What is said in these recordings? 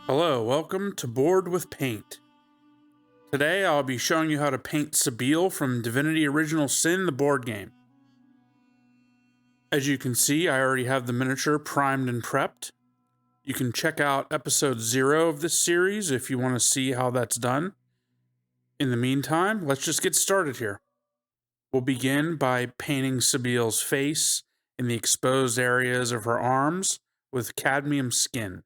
Hello, welcome to Board with Paint. Today I'll be showing you how to paint SEBILLE from Divinity Original Sin, the board game. As you can see, I already have the miniature primed and prepped. You can check out episode 0 of this series if you want to see how that's done. In the meantime, let's just get started here. We'll begin by painting SEBILLE's face in the exposed areas of her arms with cadmium skin.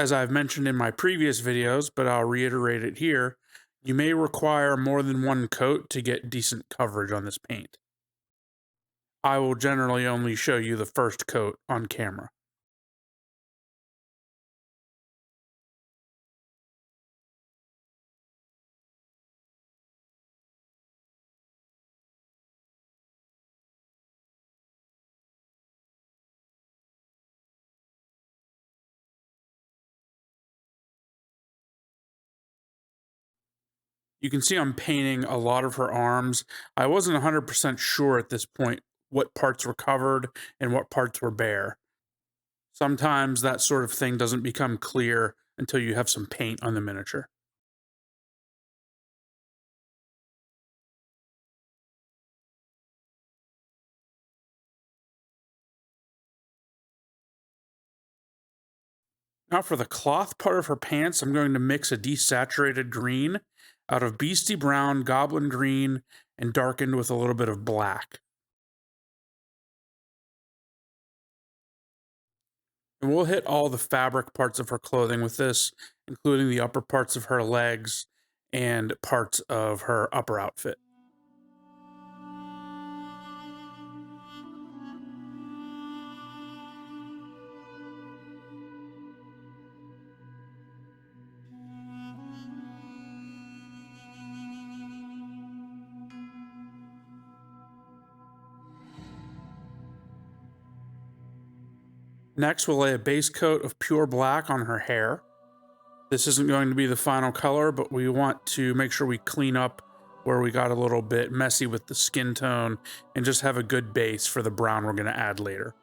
As I've mentioned in my previous videos, but I'll reiterate it here, you may require more than one coat to get decent coverage on this paint. I will generally only show you the first coat on camera. You can see I'm painting a lot of her arms. I wasn't 100% sure at this point what parts were covered and what parts were bare. Sometimes that sort of thing doesn't become clear until you have some paint on the miniature. Now for the cloth part of her pants, I'm going to mix a desaturated green out of Beasty Brown, Goblin Green, and darkened with a little bit of black. And we'll hit all the fabric parts of her clothing with this, including the upper parts of her legs and parts of her upper outfit. Next, we'll lay a base coat of pure black on her hair. This isn't going to be the final color, but we want to make sure we clean up where we got a little bit messy with the skin tone and just have a good base for the brown we're going to add later.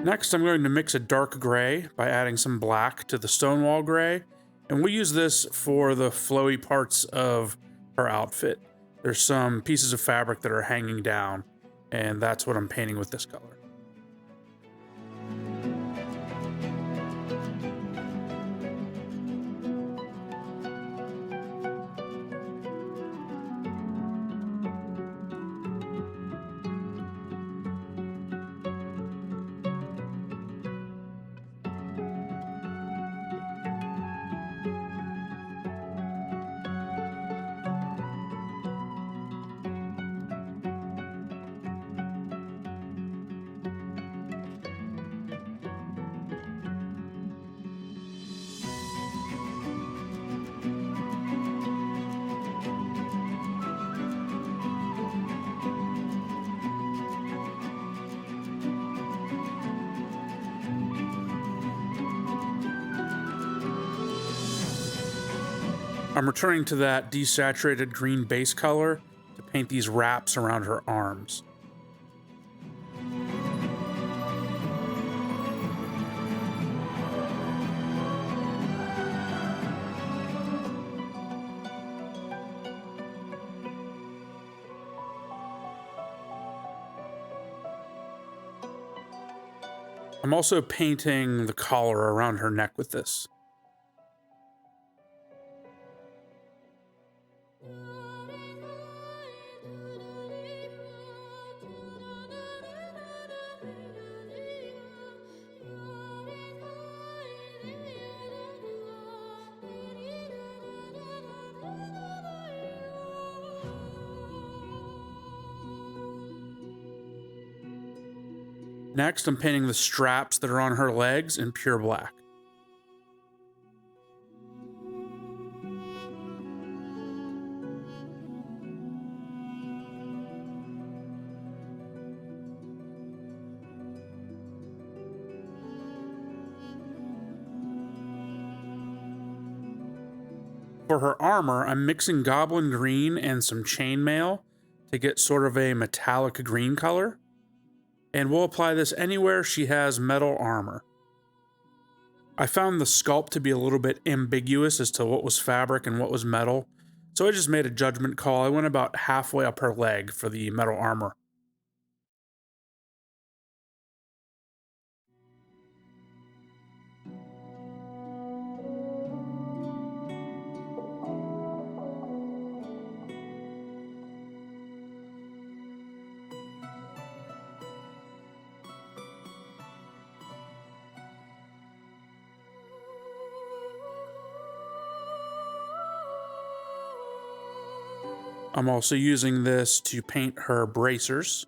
Next, I'm going to mix a dark gray by adding some black to the Stonewall Grey, and we'll use this for the flowy parts of her outfit. There's some pieces of fabric that are hanging down, and that's what I'm painting with this color. I'm returning to that desaturated green base color to paint these wraps around her arms. I'm also painting the collar around her neck with this. Next, I'm painting the straps that are on her legs in pure black. For her armor, I'm mixing Goblin Green and some Chainmail to get sort of a metallic green color. And we'll apply this anywhere she has metal armor. I found the sculpt to be a little bit ambiguous as to what was fabric and what was metal, so I just made a judgment call. I went about halfway up her leg for the metal armor. I'm also using this to paint her bracers.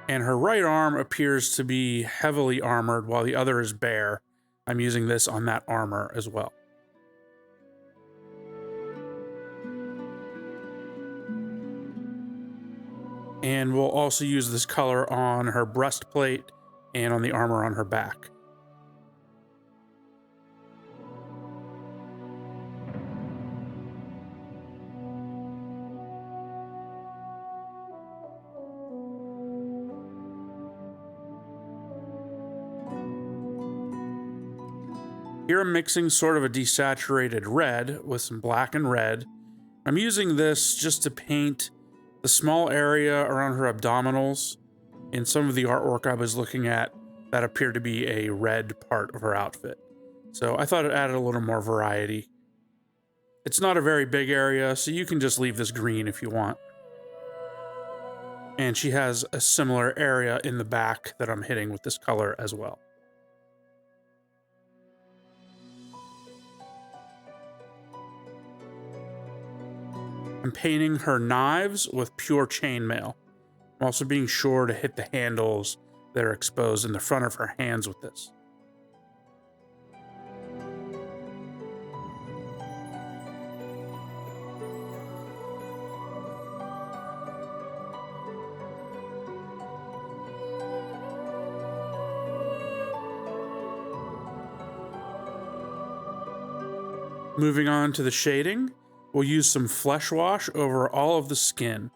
And her right arm appears to be heavily armored while the other is bare. I'm using this on that armor as well. And we'll also use this color on her breastplate and on the armor on her back. Here I'm mixing sort of a desaturated red with some black and red. I'm using this just to paint the small area around her abdominals in some of the artwork I was looking at that appeared to be a red part of her outfit. So I thought it added a little more variety. It's not a very big area, so you can just leave this green if you want. And she has a similar area in the back that I'm hitting with this color as well. I'm painting her knives with pure chainmail. I'm also being sure to hit the handles that are exposed in the front of her hands with this. Moving on to the shading, we'll use some flesh wash over all of the skin.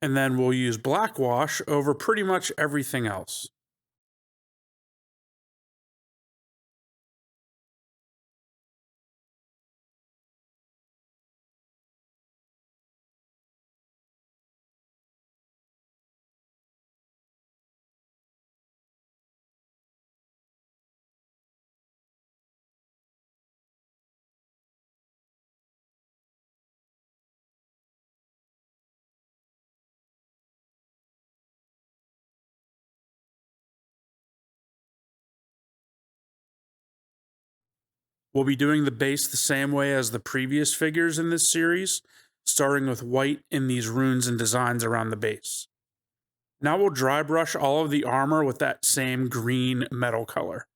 And then we'll use black wash over pretty much everything else. We'll be doing the base the same way as the previous figures in this series, starting with white in these runes and designs around the base. Now we'll dry brush all of the armor with that same green metal color.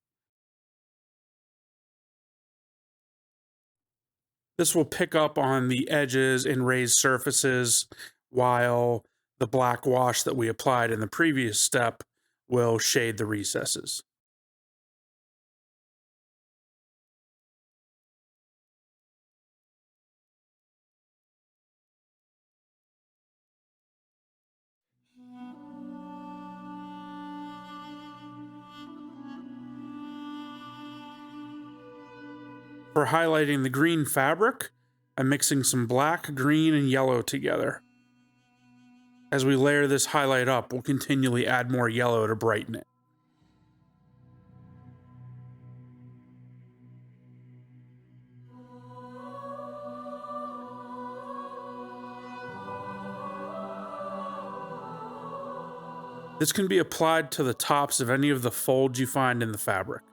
This will pick up on the edges and raised surfaces, while the black wash that we applied in the previous step will shade the recesses. For highlighting the green fabric, I'm mixing some black, green, and yellow together. As we layer this highlight up, we'll continually add more yellow to brighten it. This can be applied to the tops of any of the folds you find in the fabric.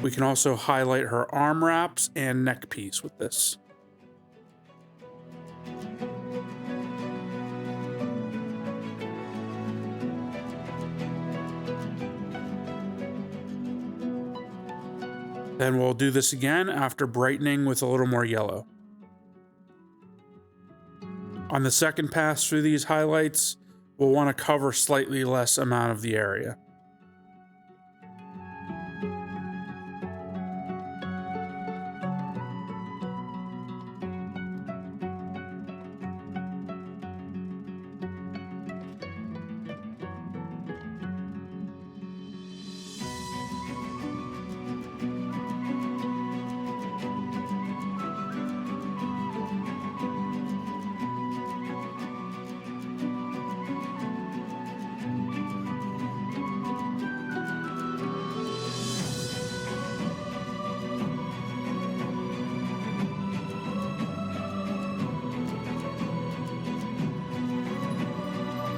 We can also highlight her arm wraps and neck piece with this. Then we'll do this again after brightening with a little more yellow. On the second pass through these highlights, we'll want to cover slightly less amount of the area.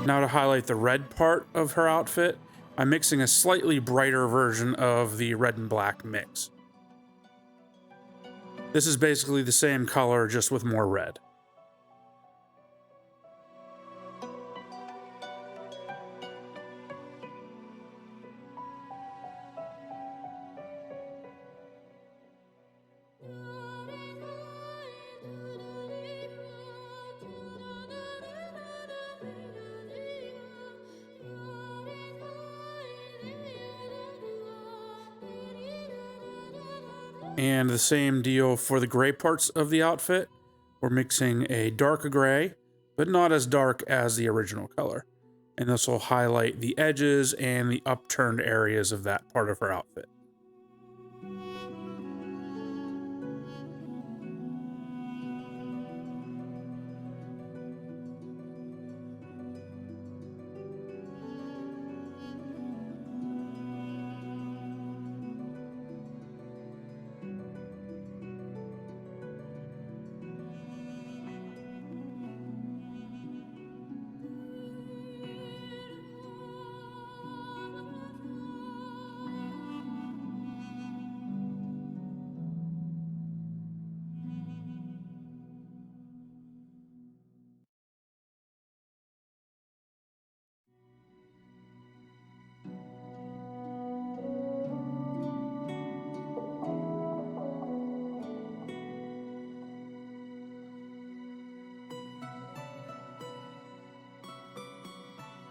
Now to highlight the red part of her outfit, I'm mixing a slightly brighter version of the red and black mix. This is basically the same color, just with more red. And the same deal for the gray parts of the outfit. We're mixing a dark gray, but not as dark as the original color. And this will highlight the edges and the upturned areas of that part of her outfit.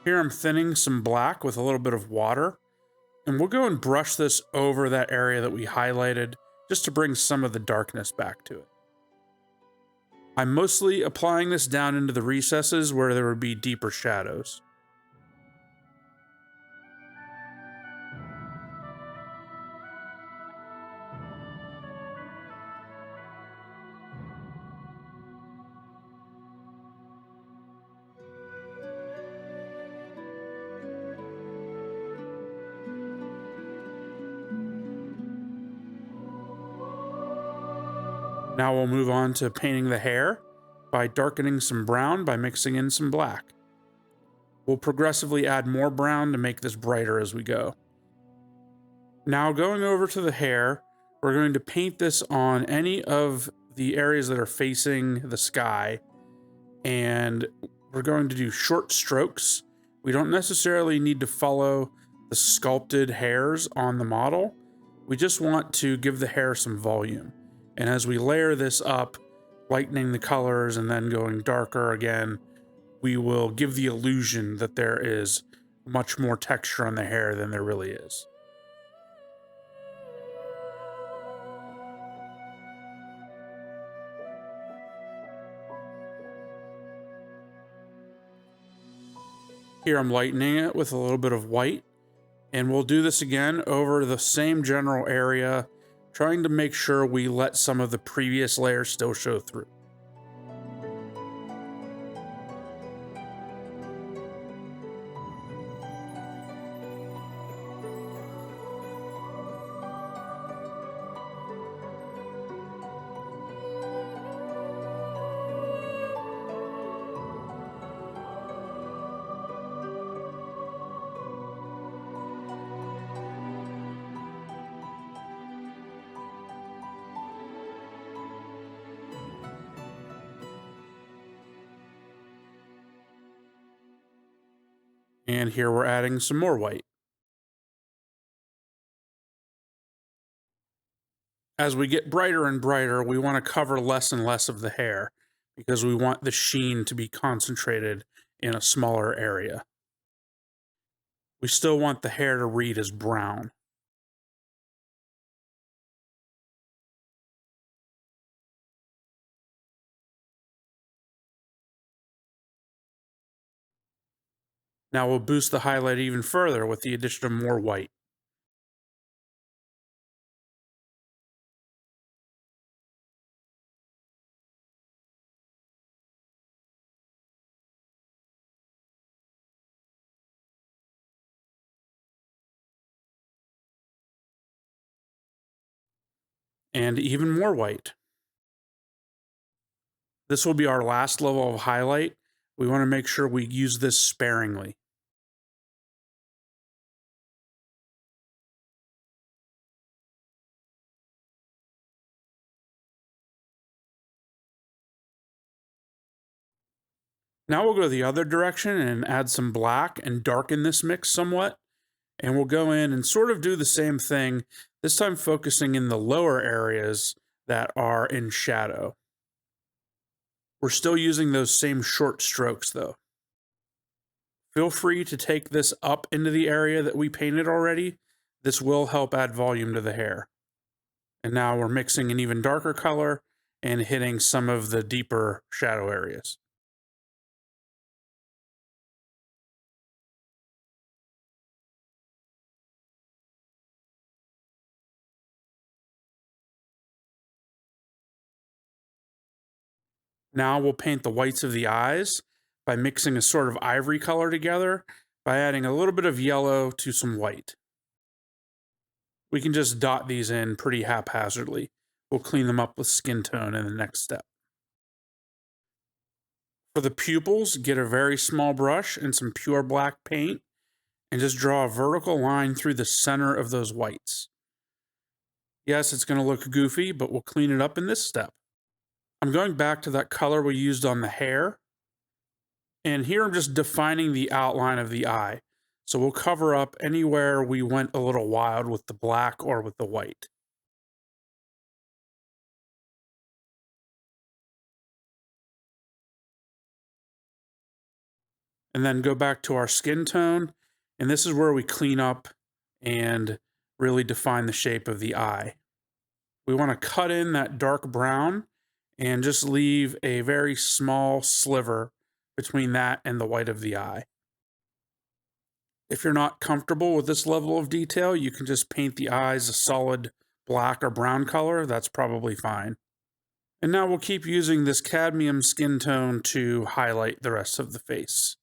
Here I'm thinning some black with a little bit of water, and we'll go and brush this over that area that we highlighted just to bring some of the darkness back to it. I'm mostly applying this down into the recesses where there would be deeper shadows. Now we'll move on to painting the hair by darkening some brown by mixing in some black. We'll progressively add more brown to make this brighter as we go. Now going over to the hair, we're going to paint this on any of the areas that are facing the sky, and we're going to do short strokes. We don't necessarily need to follow the sculpted hairs on the model. We just want to give the hair some volume. And as we layer this up, lightening the colors and then going darker again, we will give the illusion that there is much more texture on the hair than there really is. Here I'm lightening it with a little bit of white, and we'll do this again over the same general area, trying to make sure we let some of the previous layers still show through. And here we're adding some more white. As we get brighter and brighter, we want to cover less and less of the hair because we want the sheen to be concentrated in a smaller area. We still want the hair to read as brown. Now we'll boost the highlight even further with the addition of more white. And even more white. This will be our last level of highlight. We want to make sure we use this sparingly. Now we'll go the other direction and add some black and darken this mix somewhat. And we'll go in and sort of do the same thing, this time focusing in the lower areas that are in shadow. We're still using those same short strokes though. Feel free to take this up into the area that we painted already. This will help add volume to the hair. And now we're mixing an even darker color and hitting some of the deeper shadow areas. Now we'll paint the whites of the eyes by mixing a sort of ivory color together by adding a little bit of yellow to some white. We can just dot these in pretty haphazardly. We'll clean them up with skin tone in the next step. For the pupils, get a very small brush and some pure black paint and just draw a vertical line through the center of those whites. Yes, it's going to look goofy, but we'll clean it up in this step. I'm going back to that color we used on the hair. And here I'm just defining the outline of the eye. So we'll cover up anywhere we went a little wild with the black or with the white. And then go back to our skin tone. And this is where we clean up and really define the shape of the eye. We want to cut in that dark brown and just leave a very small sliver between that and the white of the eye. If you're not comfortable with this level of detail, you can just paint the eyes a solid black or brown color. That's probably fine. And now we'll keep using this cadmium skin tone to highlight the rest of the face.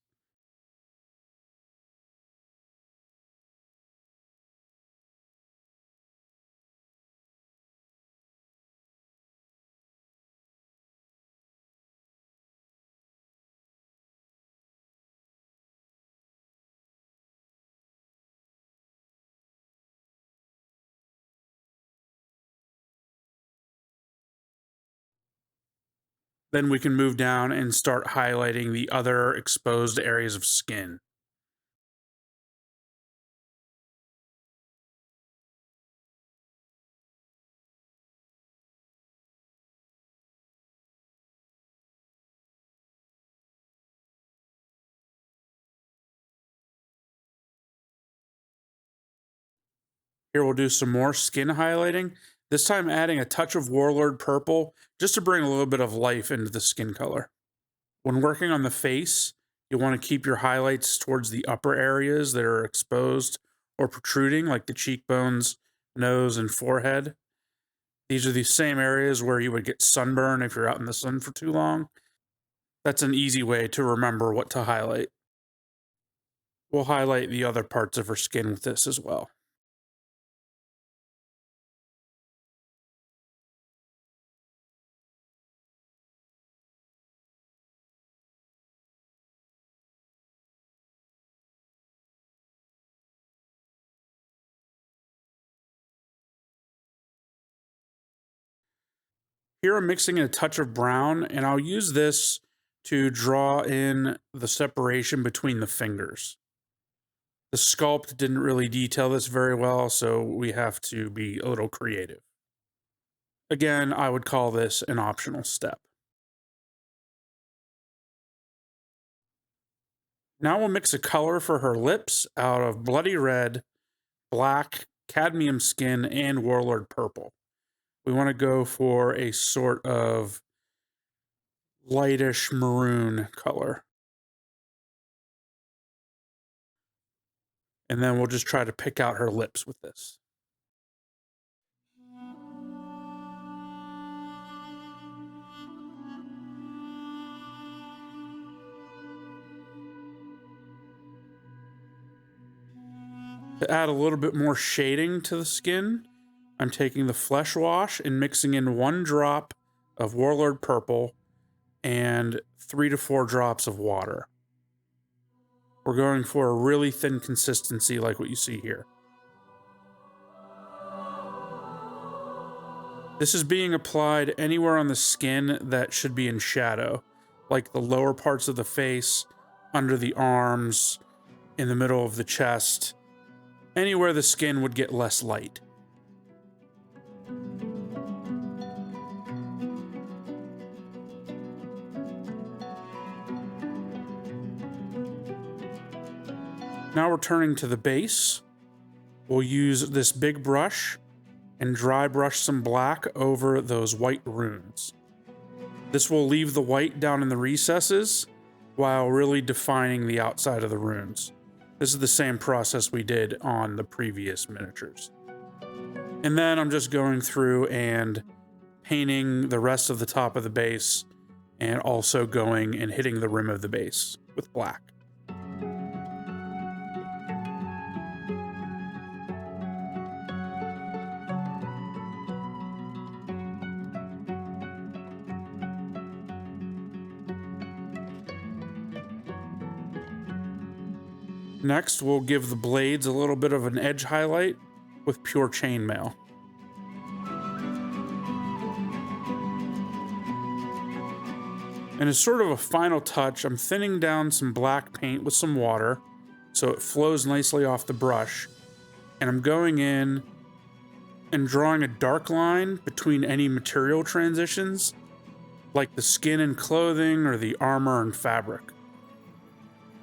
Then we can move down and start highlighting the other exposed areas of skin. Here we'll do some more skin highlighting, this time adding a touch of Warlord Purple just to bring a little bit of life into the skin color. When working on the face, you want to keep your highlights towards the upper areas that are exposed or protruding, like the cheekbones, nose, and forehead. These are the same areas where you would get sunburn if you're out in the sun for too long. That's an easy way to remember what to highlight. We'll highlight the other parts of her skin with this as well. Here I'm mixing in a touch of brown, and I'll use this to draw in the separation between the fingers. The sculpt didn't really detail this very well, so we have to be a little creative. Again, I would call this an optional step. Now we'll mix a color for her lips out of Bloody Red, Black, Cadmium Skin, and Warlord Purple. We want to go for a sort of lightish maroon color. And then we'll just try to pick out her lips with this. To add a little bit more shading to the skin, I'm taking the Flesh Wash and mixing in 1 drop of Warlord Purple and 3 to 4 drops of water. We're going for a really thin consistency like what you see here. This is being applied anywhere on the skin that should be in shadow, like the lower parts of the face, under the arms, in the middle of the chest, anywhere the skin would get less light. Now we're turning to the base. We'll use this big brush and dry brush some black over those white runes. This will leave the white down in the recesses while really defining the outside of the runes. This is the same process we did on the previous miniatures. And then I'm just going through and painting the rest of the top of the base and also going and hitting the rim of the base with black. Next, we'll give the blades a little bit of an edge highlight with pure chainmail. And as sort of a final touch, I'm thinning down some black paint with some water so it flows nicely off the brush. And I'm going in and drawing a dark line between any material transitions, like the skin and clothing or the armor and fabric.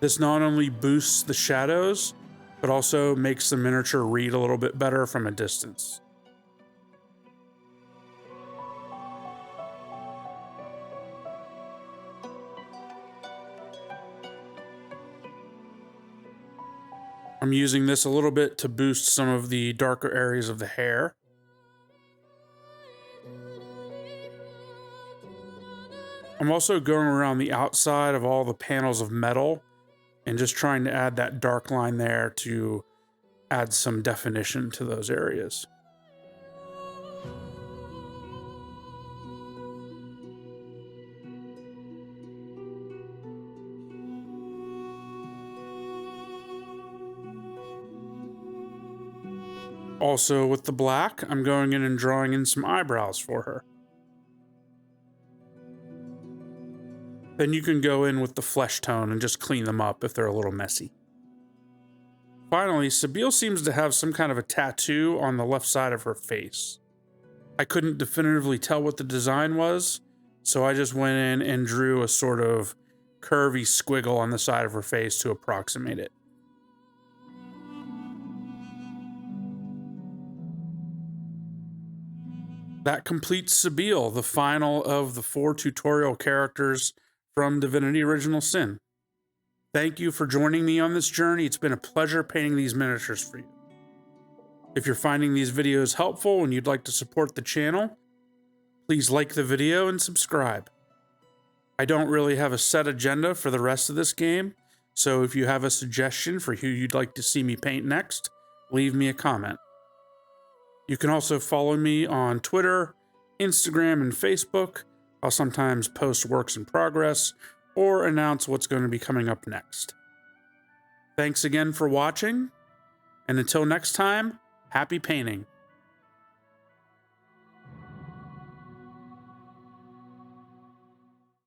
This not only boosts the shadows, but also makes the miniature read a little bit better from a distance. I'm using this a little bit to boost some of the darker areas of the hair. I'm also going around the outside of all the panels of metal and just trying to add that dark line there to add some definition to those areas. Also with the black, I'm going in and drawing in some eyebrows for her. Then you can go in with the flesh tone and just clean them up if they're a little messy. Finally, SEBILLE seems to have some kind of a tattoo on the left side of her face. I couldn't definitively tell what the design was, so I just went in and drew a sort of curvy squiggle on the side of her face to approximate it. That completes SEBILLE, the final of the 4 tutorial characters from Divinity Original Sin. Thank you for joining me on this journey. It's been a pleasure painting these miniatures for you. If you're finding these videos helpful and you'd like to support the channel, please like the video and subscribe. I don't really have a set agenda for the rest of this game, so if you have a suggestion for who you'd like to see me paint next, leave me a comment. You can also follow me on Twitter, Instagram, and Facebook. I'll sometimes post works in progress or announce what's going to be coming up next. Thanks again for watching, and until next time, happy painting.